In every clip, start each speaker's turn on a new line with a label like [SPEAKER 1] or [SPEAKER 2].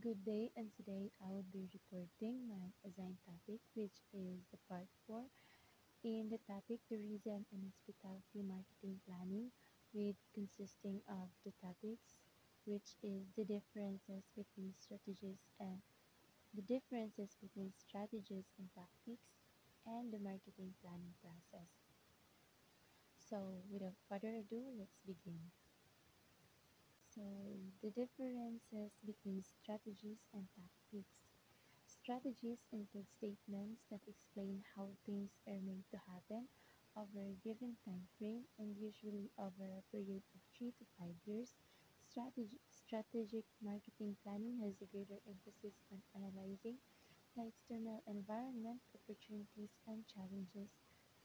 [SPEAKER 1] Good day, and today I will be reporting my assigned topic, which is the part 4 in the topic tourism and hospitality marketing planning, with consisting of the topics, which is the differences between strategies and tactics, and the marketing planning process. So, without further ado, let's begin. So, the differences between strategies and tactics. Strategies include statements that explain how things are made to happen over a given time frame and usually over a period of 3 to 5 years. Strategic marketing planning has a greater emphasis on analyzing the external environment, opportunities, and challenges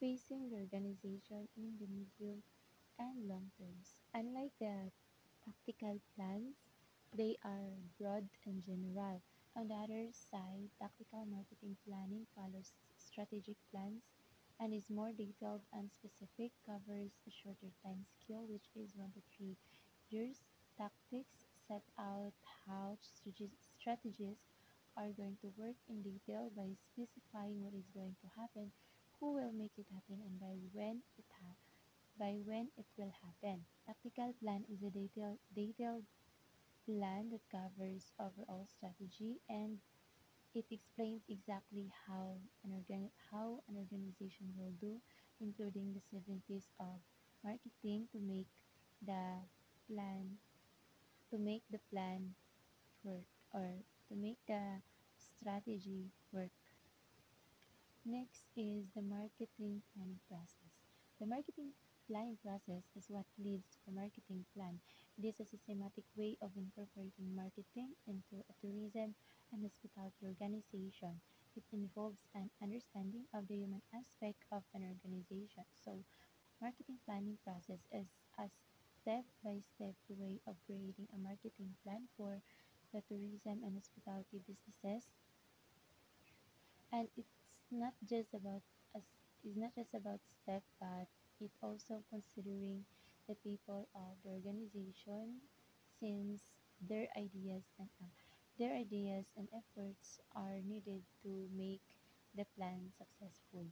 [SPEAKER 1] facing the organization in the medium and long terms. Unlike the tactical plans, they are broad and general. On the other side, tactical marketing planning follows strategic plans and is more detailed and specific, covers a shorter time scale, which is 1 to 3 years. Tactics set out how strategies are going to work in detail by specifying what is going to happen, who will make it happen, and by when it will happen. Tactical plan is a detailed plan that covers overall strategy, and it explains exactly how an organization will do, including the 7 P's of marketing the plan to make the plan work, or to make the strategy work. Next is the marketing planning process. The marketing planning process is what leads to a marketing plan. It is a systematic way of incorporating marketing into a tourism and hospitality organization. It involves an understanding of the human aspect of an organization. So, marketing planning process is a step-by-step way of creating a marketing plan for the tourism and hospitality businesses, and not just about us it's not just about step, but it also considering the people of the organization, since their ideas and efforts are needed to make the plan successful.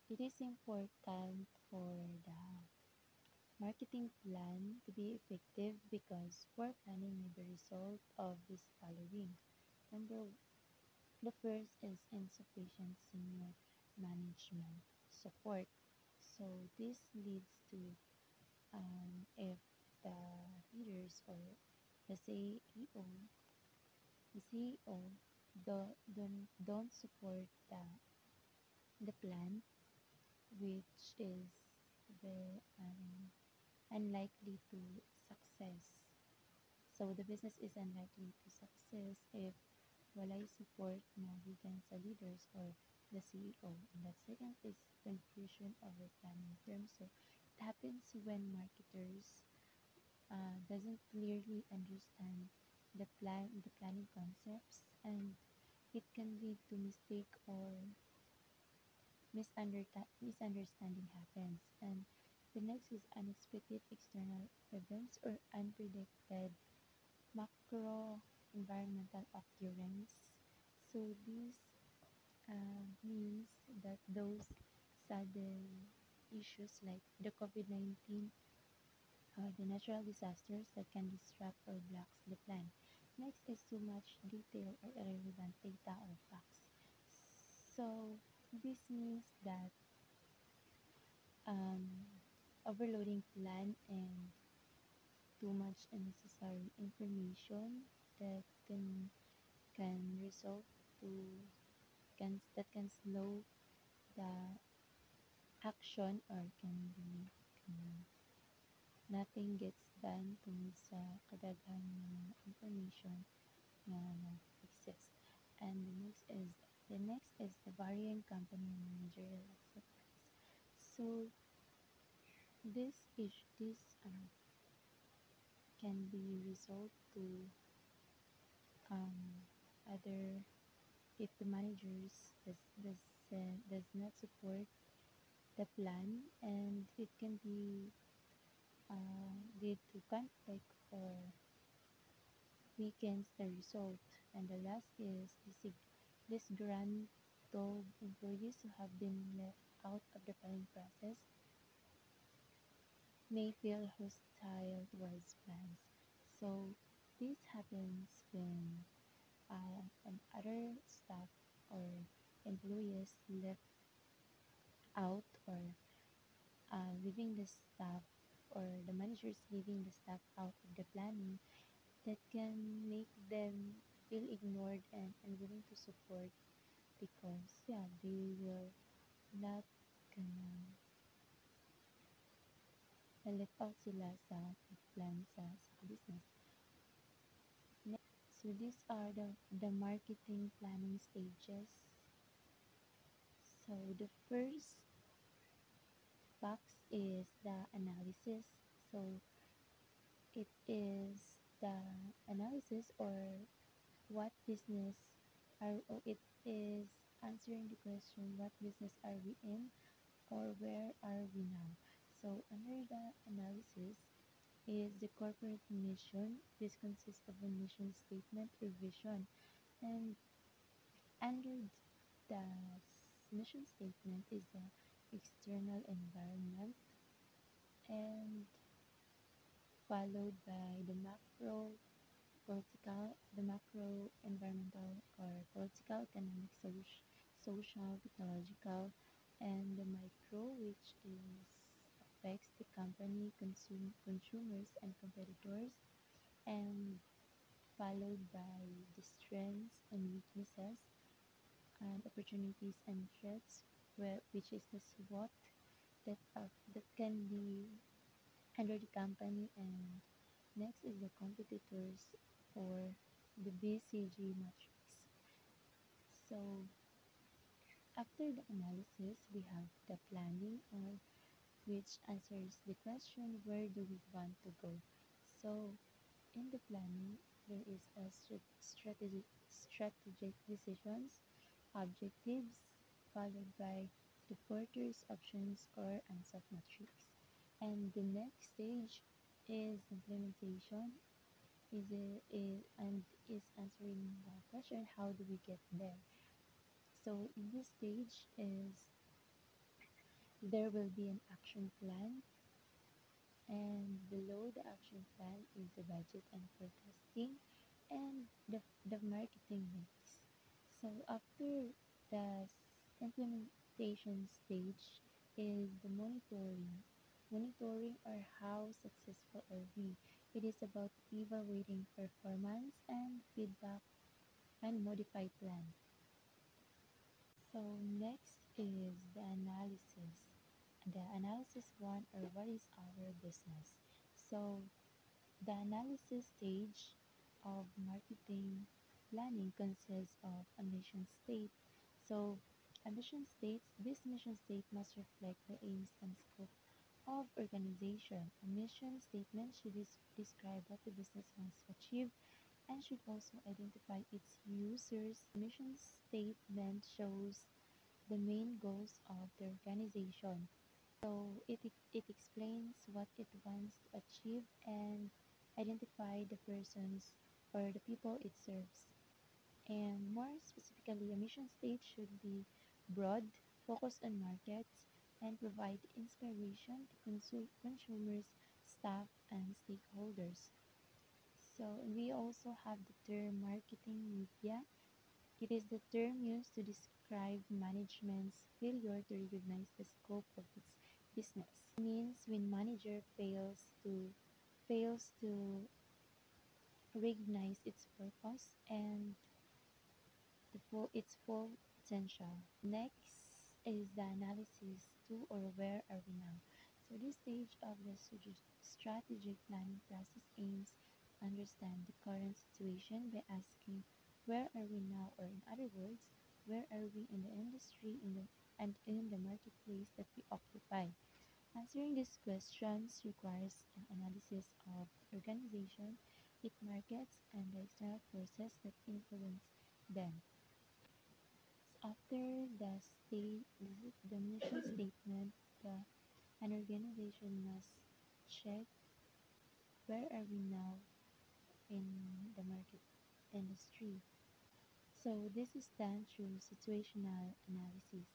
[SPEAKER 1] It is important for the marketing plan to be effective because poor planning may be a result of this following. Number The first is insufficient senior management support. So this leads to, if the leaders or the CEO, the CEO don't support the plan, which is very unlikely to success. So the business is unlikely to success if walay support na gikan sa leaders or the CEO. And the second is confusion over planning terms. So it happens when marketers doesn't clearly understand the planning concepts, and it can lead to mistake or misunderstanding happens. And the next is unexpected external events or unpredicted macro environmental occurrence. So this means that those sudden issues like the COVID-19 or the natural disasters that can disrupt or blocks the plan. Next is too much detail or irrelevant data or facts. So this means that um, overloading plan and too much unnecessary information that can result to can slow the action, or can be um, nothing gets done tungod sa kadaghan ng information na nag-exist. And the next is the varying company and managerial acceptance. So this can be result to um, other if the managers does not support the plan, and it can be lead to conflict or weakens the result. And the last is disgruntled employees who have been left out of the planning process may feel hostile towards plans. So this happens when other staff or employees left out or leaving the staff or the managers leaving the staff out of the planning that can make them feel ignored and unwilling to support because yeah they will not gonna left out sila sa plan sa business. So these are the marketing planning stages. So the first box is the analysis. So it is the analysis or what business or it is answering the question what business are we in or where are we now. So under the analysis is the corporate mission. This consists of a mission statement or vision. And under the mission statement is the external environment and followed by the macro environmental or political, economic, social, technological, and the micro, which is affects the company, consumers, and competitors, and followed by the strengths and weaknesses, and opportunities and threats, which is the SWOT that can be under the company, and next is the competitors or the BCG matrix. So after the analysis, we have the planning or which answers the question where do we want to go. So in the planning, there is a strategic decisions, objectives, followed by the porter's options or ANSOP matrix. And the next stage is implementation, is answering the question how do we get there. So in this stage is there will be an action plan, and below the action plan is the budget and forecasting and the marketing mix. So after the implementation stage is the monitoring. Monitoring or how successful are we? It is about evaluating performance and feedback and modify plan. So next is the analysis. The analysis one or what is our business. So the analysis stage of marketing planning consists of a mission state. So a mission state, this mission state must reflect the aims and scope of organization. A mission statement should describe what the business wants to achieve and should also identify its users. Mission statement shows the main goals of the organization. So it explains what it wants to achieve and identify the persons or the people it serves. And more specifically, a mission state should be broad, focus on markets, and provide inspiration to consumers, staff, and stakeholders. So we also have the term marketing media. It is the term used to describe management's failure to recognize the scope of its business. Means when manager fails to recognize its purpose and its full potential. Next is the analysis to or where are we now. So this stage of the strategic planning process aims to understand the current situation by asking where are we now, or in other words, where are we in the industry and in the marketplace that we occupy. Answering these questions requires an analysis of organization, its markets, and the external forces that influence them. After the mission statement, an organization must check where are we now in the market industry. So this is done through situational analysis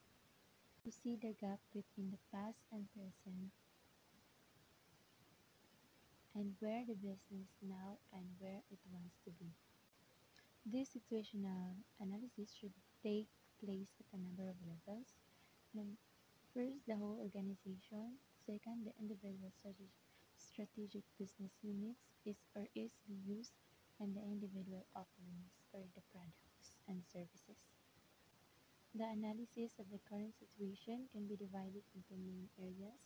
[SPEAKER 1] to see the gap between the past and present and where the business now and where it wants to be. This situational analysis should take place at a number of levels. Num- First, the whole organization. Second, the individual strategic business units is BUs, and the individual offerings or the products and services. The analysis of the current situation can be divided into main areas: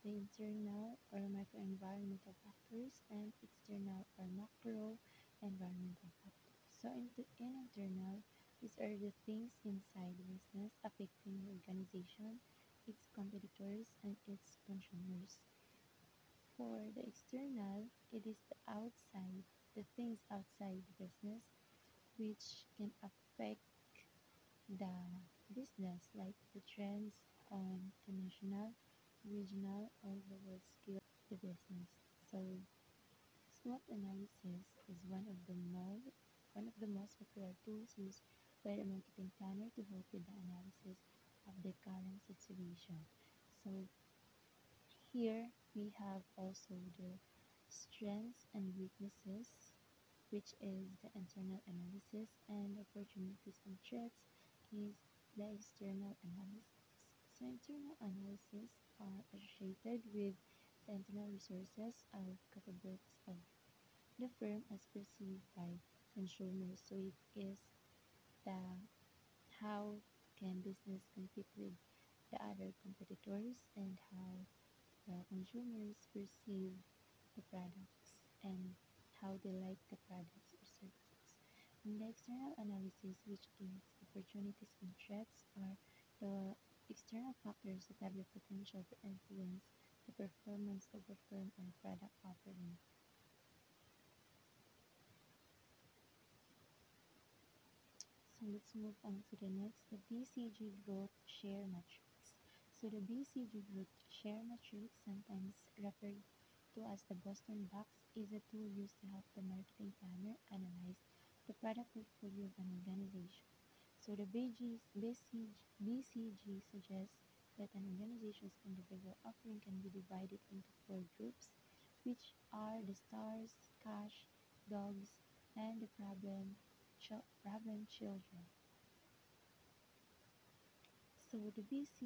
[SPEAKER 1] the internal or microenvironmental factors and external or macro environmental factors. So in internal, these are the things inside the business affecting the organization, its competitors, and its consumers. For the external, it is the things outside the business which can affect the business, like the trends on the national, regional, or global scale the business. So SWOT analysis is one of the most popular tools used by the marketing planner to help with the analysis of the current situation. So here we have also the strengths and weaknesses, which is the internal analysis, and opportunities and threats is the external analysis. So internal analysis are associated with the internal resources of capabilities of the firm as perceived by consumers. So it is the how can business compete with the other competitors and how the consumers perceive the products and how they like the products or services. And the external analysis, which is opportunities and threats, are the external factors that have the potential to influence the performance of the firm or product offering. So let's move on to the next, the BCG growth share matrix. So the BCG growth share matrix, sometimes referred to as the Boston box, is a tool used to help the marketing planner analyze the product portfolio of an organization. So the BCG suggests that an organization's individual offering can be divided into four groups, which are the stars, cash, dogs, and the problem children. So the BCG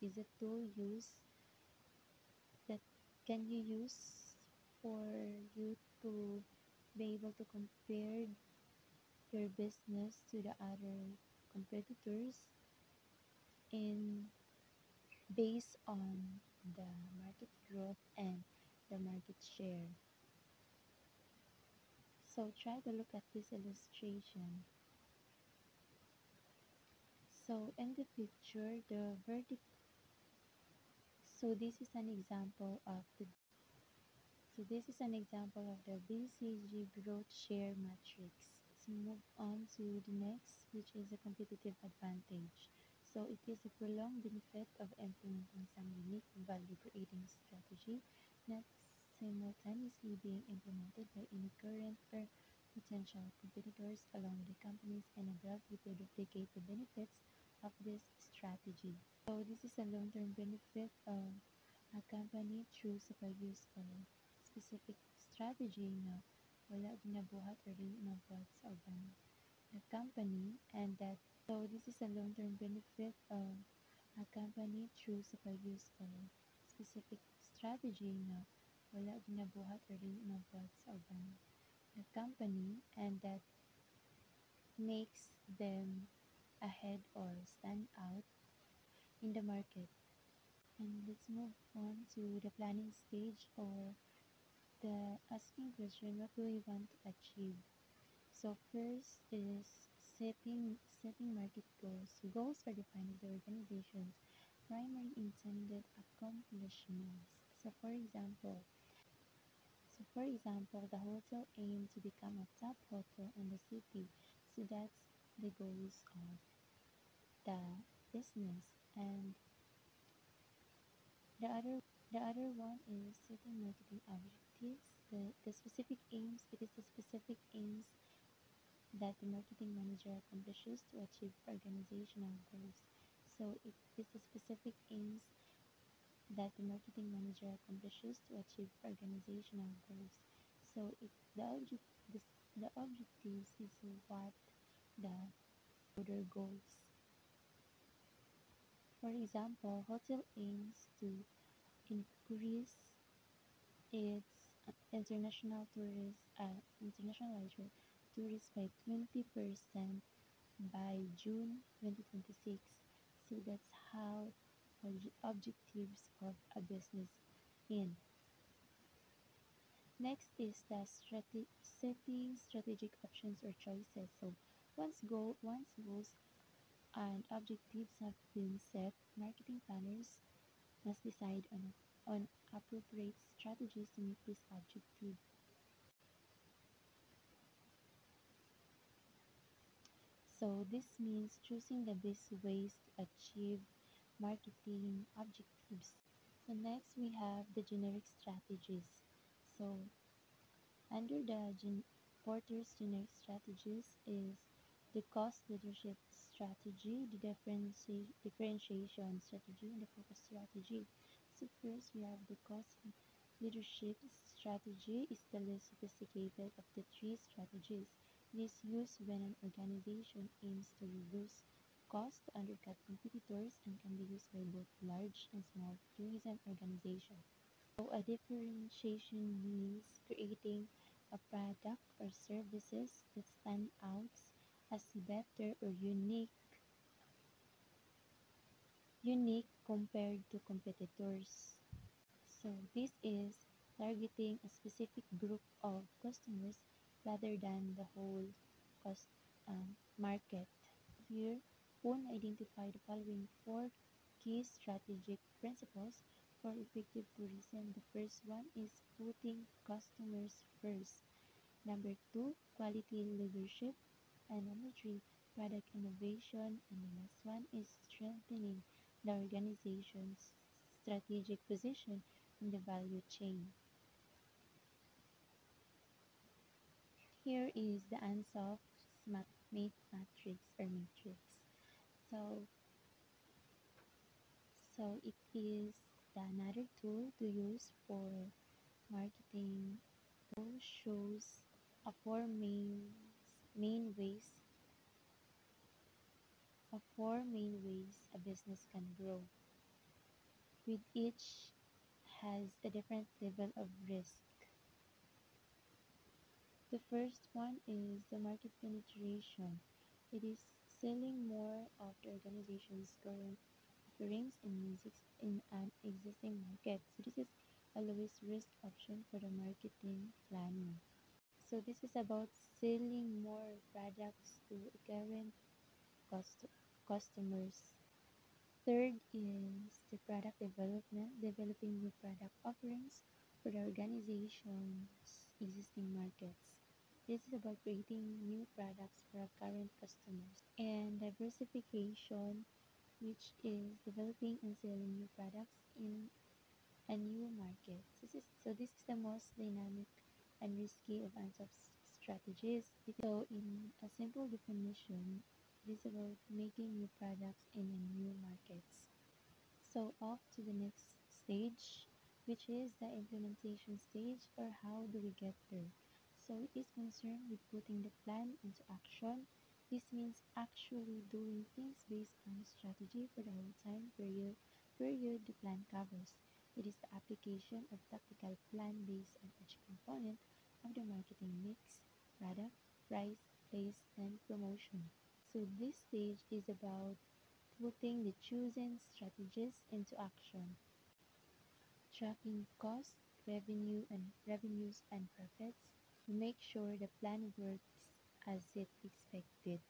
[SPEAKER 1] is a tool that can you use for you to be able to compare your business to the other competitors in based on the market growth and the market share. So try to look at this illustration. So in the picture, the vertic. So this is an example of the. So this is an example of the BCG growth share matrix. Let's move on to the next, which is a competitive advantage. So it is a prolonged benefit of implementing some unique value creating strategy, not simultaneously being implemented by any current or potential competitors, allowing the company's and ability to duplicate the benefits of this strategy. So this is a long-term benefit of a company through sa pag-use of specific strategy na wala ginabuhat or dili mabuhat sa uban na company, and that so this is a long-term benefit of a company through sa pag-use of specific strategy na wala ginabuhat or dili mabuhat sa uban na company, and that makes them ahead or stand out in the market. And let's move on to the planning stage, or the asking question, what do we want to achieve? So first is setting market goals. So goals are defined as the organization's primary intended accomplishments. So for example, the hotel aims to become a top hotel in the city. So that's the goals of the business. And the other one is setting marketing objectives. the specific aims. It is the specific aims that the marketing manager accomplishes to achieve organizational goals. So it is the specific aims that the marketing manager accomplishes to achieve organizational goals. So this, the objectives is what the other goals. For example, hotel aims to increase its international leisure tourists by 20% by June 2026. So that's how objectives of a business in. Next is the setting strategic options or choices. So once goals and objectives have been set, marketing planners must decide on appropriate strategies to meet this objective. So this means choosing the best ways to achieve marketing objectives. So next we have the generic strategies. So under the Porter's generic strategies is the cost leadership strategy, the differentiation strategy, and the focus strategy. So first we have the cost leadership strategy is the least sophisticated of the three strategies. It is used when an organization aims to reduce costs to undercut competitors and can be used by both large and small tourism organizations. So a differentiation means creating a product or services that stand out as better or unique compared to competitors. So this is targeting a specific group of customers rather than the whole cost market. Here, Poon identify the following four key strategic principles for effective tourism. The first one is putting customers first. Number two, quality leadership. And number three, product innovation. And the last one is strengthening the organization's strategic position in the value chain. Here is the Ansoff SMART matrix or matrix. So, so it is another tool to use for marketing. Tool shows a four main ways a business can grow, with each has a different level of risk. The first one is the market penetration. It is selling more of the organization's current offerings in an existing market. So this is a lowest risk option for the marketing planner. So this is about selling more products to current cust- customers. Third is the product development, developing new product offerings for the organization's existing markets. This is about creating new products for our current customers. And diversification, which is developing and selling new products in a new market. This is the most dynamic and risky of Ansop's strategies. So in a simple definition, it is about making new products in a new markets. So off to the next stage, which is the implementation stage, or how do we get there. So it is concerned with putting the plan into action. This means actually doing things based on the strategy for the whole time period the plan covers. It is the application of tactical plan based on each component of the marketing mix, product, price, place, and promotion. So this stage is about putting the chosen strategies into action, tracking costs, revenues and profits to make sure the plan works as it expected.